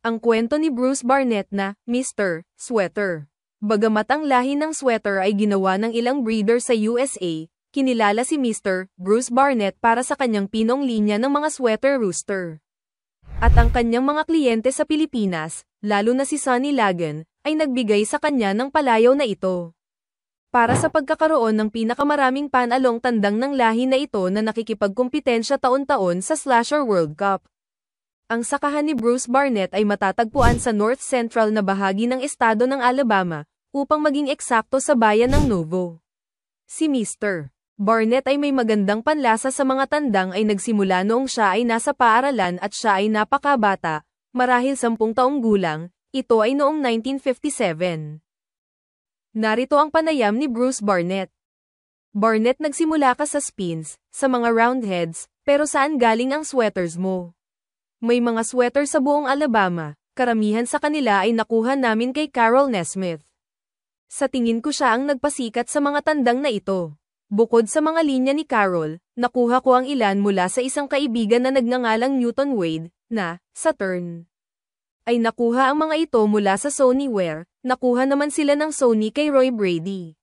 Ang kwento ni Bruce Barnett na Mr. Sweater. Bagamat ang lahi ng sweater ay ginawa ng ilang breeder sa USA, kinilala si Mr. Bruce Barnett para sa kanyang pinong linya ng mga sweater rooster. At ang kanyang mga kliyente sa Pilipinas, lalo na si Sonny Lagan, ay nagbigay sa kanya ng palayaw na ito. Para sa pagkakaroon ng pinakamaraming panalong tandang ng lahi na ito na nakikipagkumpetensya taon-taon sa Slasher World Cup. Ang sakahan ni Bruce Barnett ay matatagpuan sa north central na bahagi ng estado ng Alabama, upang maging eksakto sa bayan ng Novo. Si Mr. Barnett ay may magandang panlasa sa mga tandang ay nagsimula noong siya ay nasa paaralan at siya ay napakabata, marahil 10 taong gulang, ito ay noong 1957. Narito ang panayam ni Bruce Barnett. Barnett, nagsimula ka sa spins, sa mga roundheads, pero saan galing ang sweaters mo? May mga sweater sa buong Alabama, karamihan sa kanila ay nakuha namin kay Carol Nesmith. Sa tingin ko siya ang nagpasikat sa mga tandang na ito. Bukod sa mga linya ni Carol, nakuha ko ang ilan mula sa isang kaibigan na nagngangalang Newton Wade, na, sa turn. Ay nakuha ang mga ito mula sa Sony Wear, nakuha naman sila ng Sony kay Roy Brady.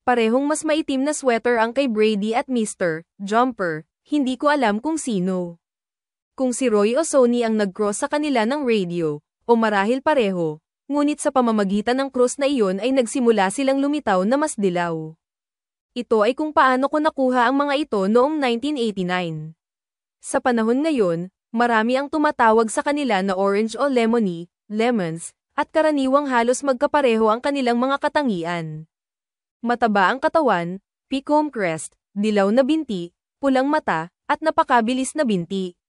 Parehong mas maitim na sweater ang kay Brady at Mr. Jumper, hindi ko alam kung sino. Kung si Roy o Sony ang nag-cross sa kanila ng radio, o marahil pareho, ngunit sa pamamagitan ng cross na iyon ay nagsimula silang lumitaw na mas dilaw. Ito ay kung paano ko nakuha ang mga ito noong 1989. Sa panahon ngayon, marami ang tumatawag sa kanila na orange o lemony, lemons, at karaniwang halos magkapareho ang kanilang mga katangian. Mataba ang katawan, peacocke crest, dilaw na binti, pulang mata, at napakabilis na binti.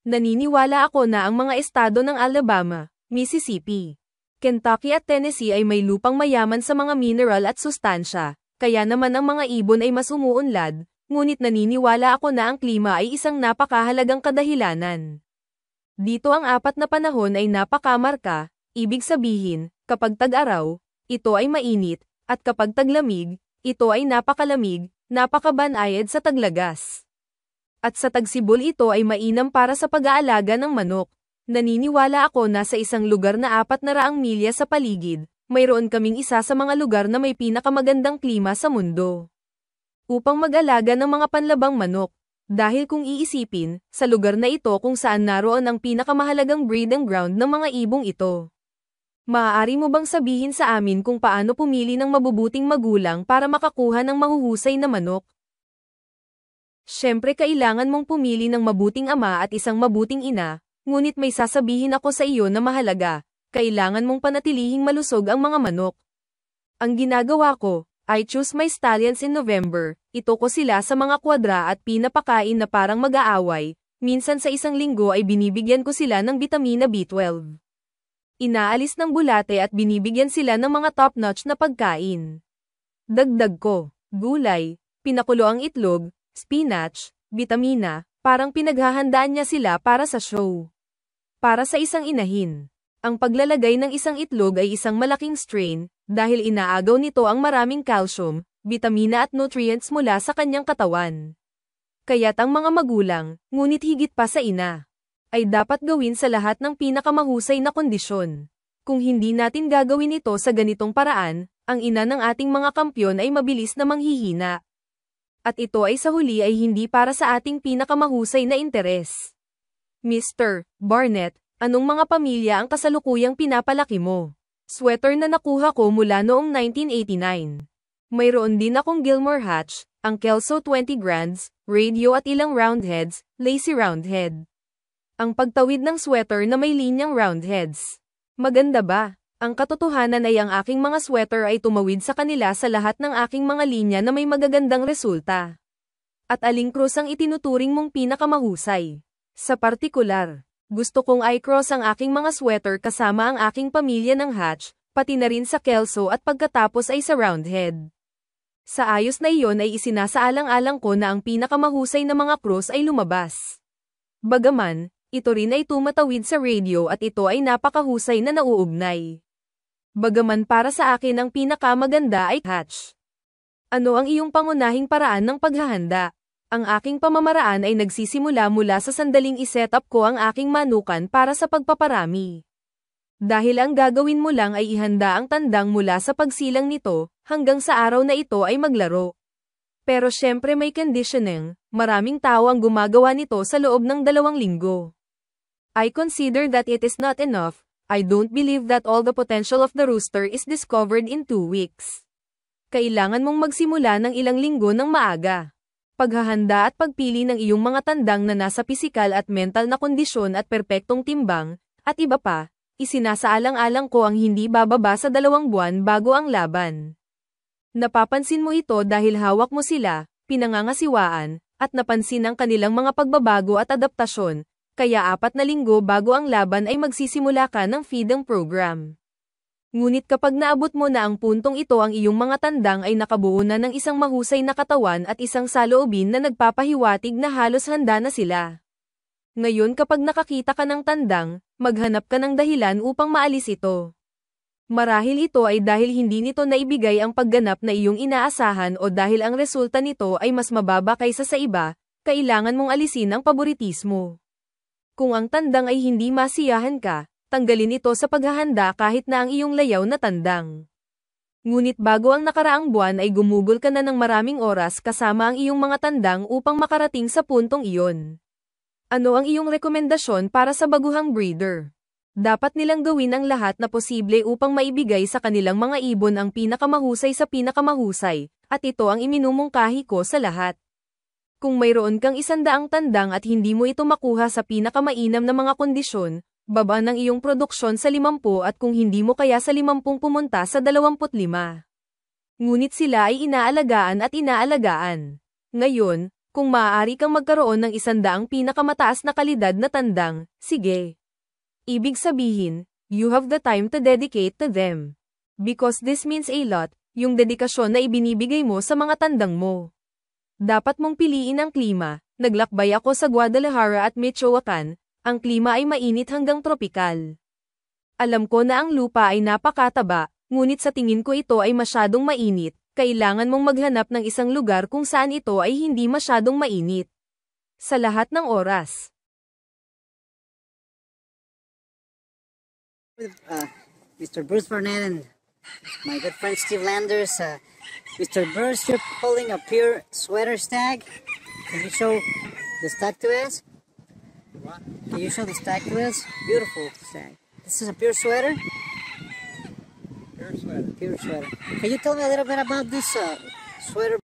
Naniniwala ako na ang mga estado ng Alabama, Mississippi, Kentucky at Tennessee ay may lupang mayaman sa mga mineral at sustansya, kaya naman ang mga ibon ay mas umuunlad, ngunit naniniwala ako na ang klima ay isang napakahalagang kadahilanan. Dito ang 4 na panahon ay napakamarka, ibig sabihin, kapag tag-araw, ito ay mainit, at kapag taglamig, ito ay napakalamig, napakabanayad sa taglagas. At sa tagsibol ito ay mainam para sa pag-aalaga ng manok. Naniniwala ako na sa isang lugar na 400 milya sa paligid, mayroon kaming isa sa mga lugar na may pinakamagandang klima sa mundo. Upang mag-alaga ng mga panlabang manok, dahil kung iisipin, sa lugar na ito kung saan naroon ang pinakamahalagang breeding ground ng mga ibong ito. Maaari mo bang sabihin sa amin kung paano pumili ng mabubuting magulang para makakuha ng mahuhusay na manok? Siyempre kailangan mong pumili ng mabuting ama at isang mabuting ina, ngunit may sasabihin ako sa iyo na mahalaga, kailangan mong panatilihing malusog ang mga manok. Ang ginagawa ko, I choose my stallions in November, ito ko sila sa mga kwadra at pinapakain na parang mag-aaway, minsan sa isang linggo ay binibigyan ko sila ng bitamina B12. Inaalis ng bulate at binibigyan sila ng mga top-notch na pagkain. Dagdag ko, gulay, pinakulo ang itlog, spinach, bitamina, parang pinaghahandaan niya sila para sa show. Para sa isang inahin, ang paglalagay ng isang itlog ay isang malaking strain, dahil inaagaw nito ang maraming calcium, bitamina at nutrients mula sa kanyang katawan. Kaya't ang mga magulang, ngunit higit pa sa ina, ay dapat gawin sa lahat ng pinakamahusay na kondisyon. Kung hindi natin gagawin ito sa ganitong paraan, ang ina ng ating mga kampyon ay mabilis na manghihina. At ito ay sa huli ay hindi para sa ating pinakamahusay na interes. Mr. Barnett, anong mga pamilya ang kasalukuyang pinapalaki mo? Sweater na nakuha ko mula noong 1989. Mayroon din akong Gilmore Hatch, ang Kelso 20 Grands, radio at ilang roundheads, lacy roundhead. Ang pagtawid ng sweater na may linyang roundheads. Maganda ba? Ang katotohanan ay ang aking mga sweater ay tumawid sa kanila sa lahat ng aking mga linya na may magagandang resulta. At aling cross ang itinuturing mong pinakamahusay? Sa partikular, gusto kong i-cross ang aking mga sweater kasama ang aking pamilya ng Hatch, pati na rin sa Kelso at pagkatapos ay sa Roundhead. Sa ayos na iyon ay isinasaalang-alang ko na ang pinakamahusay na mga cross ay lumabas. Bagaman, ito rin ay tumatawid sa radio at ito ay napakahusay na nauugnay. Bagaman para sa akin ang pinakamaganda ay Hatch. Ano ang iyong pangunahing paraan ng paghahanda? Ang aking pamamaraan ay nagsisimula mula sa sandaling iset up ko ang aking manukan para sa pagpaparami. Dahil ang gagawin mo lang ay ihanda ang tandang mula sa pagsilang nito, hanggang sa araw na ito ay maglaro. Pero syempre may conditioning, maraming tao ang gumagawa nito sa loob ng 2 linggo. I consider that it is not enough. I don't believe that all the potential of the rooster is discovered in 2 weeks. Kailangan mong magsimula ng ilang linggo ng maaga. Paghahanda at pagpili ng iyong mga tandang na nasa pisikal at mental na kondisyon at perpektong timbang, at iba pa, isinasaalang-alang ko ang hindi bababa sa 2 buwan bago ang laban. Napapansin mo ito dahil hawak mo sila, pinangangasiwaan, at napansin ang kanilang mga pagbabago at adaptasyon, kaya 4 na linggo bago ang laban ay magsisimula ka ng feeding program. Ngunit kapag naabot mo na ang puntong ito ang iyong mga tandang ay nakabuo na ng isang mahusay na katawan at isang saloobin na nagpapahiwatig na halos handa na sila. Ngayon kapag nakakita ka ng tandang, maghanap ka ng dahilan upang maalis ito. Marahil ito ay dahil hindi nito naibigay ang pagganap na iyong inaasahan o dahil ang resulta nito ay mas mababa kaysa sa iba, kailangan mong alisin ang paboritismo. Kung ang tandang ay hindi masiyahan ka, tanggalin ito sa paghahanda kahit na ang iyong layaw na tandang. Ngunit bago ang nakaraang buwan ay gumugol ka na ng maraming oras kasama ang iyong mga tandang upang makarating sa puntong iyon. Ano ang iyong rekomendasyon para sa baguhang breeder? Dapat nilang gawin ang lahat na posible upang maibigay sa kanilang mga ibon ang pinakamahusay sa pinakamahusay, at ito ang iminumungkahi ko sa lahat. Kung mayroon kang 100 tandang at hindi mo ito makuha sa pinakamainam na mga kondisyon, baba ng iyong produksyon sa 50 at kung hindi mo kaya sa 50 pumunta sa 25. Ngunit sila ay inaalagaan at inaalagaan. Ngayon, kung maaari kang magkaroon ng 100 pinakamataas na kalidad na tandang, sige. Ibig sabihin, you have the time to dedicate to them. Because this means a lot, yung dedikasyon na ibinibigay mo sa mga tandang mo. Dapat mong piliin ang klima. Naglakbay ako sa Guadalajara at Michoacan, ang klima ay mainit hanggang tropikal. Alam ko na ang lupa ay napakataba, ngunit sa tingin ko ito ay masyadong mainit. Kailangan mong maghanap ng isang lugar kung saan ito ay hindi masyadong mainit. Sa lahat ng oras. Mr. Bruce Barnett and my good friend Steve Landers. Mr. Bruce, you're pulling a pure sweater stag. Can you show the stag to us? What? Can you show the stag to us? Beautiful stag. This is a pure sweater? Pure sweater. Pure sweater. Can you tell me a little bit about this sweater?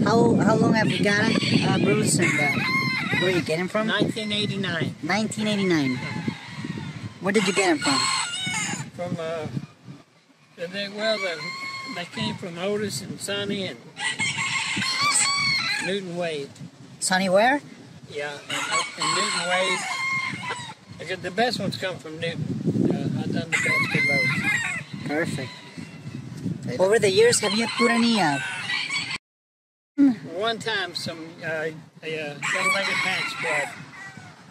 How long have you got it, Bruce? And where are you getting from? 1989. 1989. Where did you get them from? From, they came from Otis and Sonny and Newton Wade. Sonny where? Yeah, and Newton Wade. Because the best ones come from Newton. I've done the best of those. Perfect. Over the years, have you put any One time, some double-legged patch squad.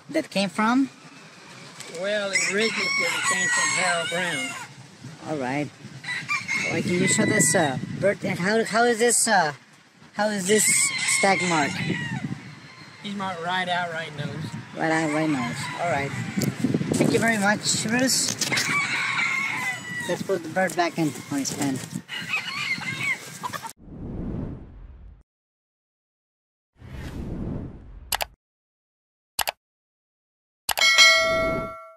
that came from? Well, originally it came from Harold Brown. All right. Well, can you show this bird? And how is this stag mark? He's marked right out, right nose. Right nose. All right. Thank you very much, Bruce. Let's put the bird back in on his pen.